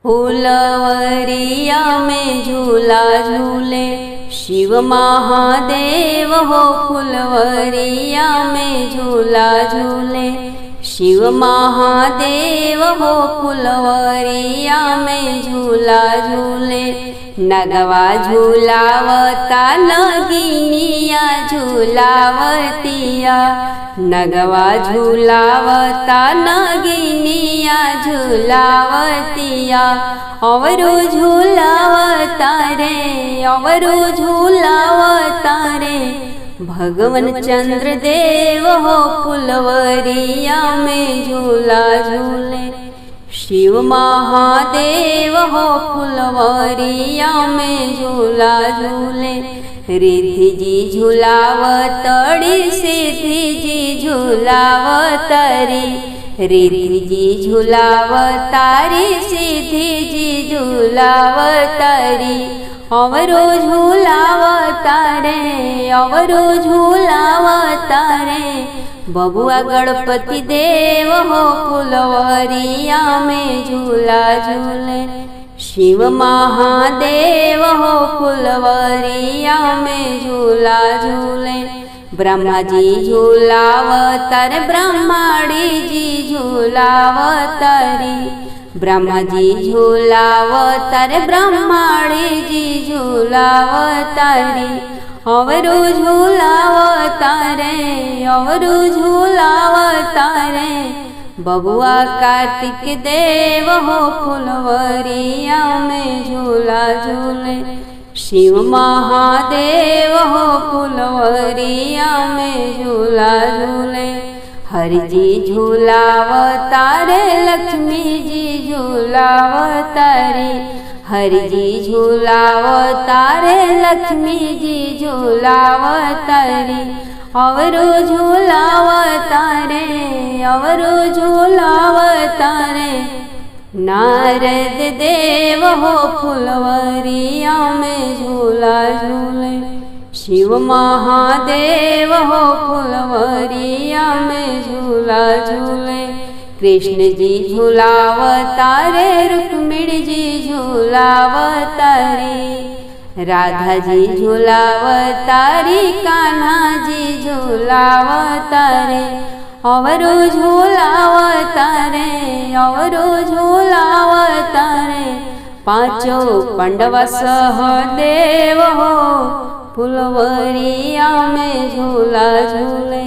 फुलवरिया में झूला झूले शिव महादेव हो। फुलवरिया में झूला झूले शिव महादेव हो। फुलवरिया में झूला झूले नगवा झूलावता नगिनिया झूलावतिया। नगवा झूलावता नगिनिया झूलावतिया। अवरु झूलावता रे अवरु झूलावता रे भगवन चंद्र देव हो। फुलवरिया में झूला झूले शिव महादेव हो। फुलवरिया में झूला झूले रिद्धि जी झूलावतड़ी सिद्धि जी झूलावतरी। रिद्धि जी झूलावतारी सिद्धि जी झूलावतरी। अवरु झूलावता रे अवरु झूलावता रे बबुआ गणपति देव हो। फुलवरिया में झूला झूले शिव महादेव हो। फुलवरिया में झूला झूले ब्रह्मा जी झूलावतर ब्रह्माणी जी झूलावतरी। ब्रह्मा जी झूलावतर ब्रह्माणी जी झूलावतरी। अवरु झूलावता रे अवरु झूलावता रे बबुआ कार्तिक देव हो। फुलवरिया में झूला झूले शिव महादेव हो। फुलवरिया में झूला झूले हरि जी झूलावता रे लक्ष्मी जी झूलावतारी। हरि जी झूलावता रे लक्ष्मी जी झूलावतारी। अवरु झूलावता रे अवरु झूलावता रे नारद देव हो। फुलवरिया में झूला झूले शिव महादेव हो। फुलवरिया में झूला झूले कृष्ण जी झूलावता रे रुक्मिणी जी झूलावतारी। राधा जी झूलावतारी कान्हा जी झूलावतारे। अवरु झूलावता रे अवरु झूलावता रे पांचों पांडव सहदेव हो। फुलवरिया में झूला झूले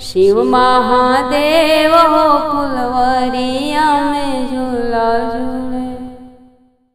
शिव महादेव हो। फुलवरिया में झूला झूले।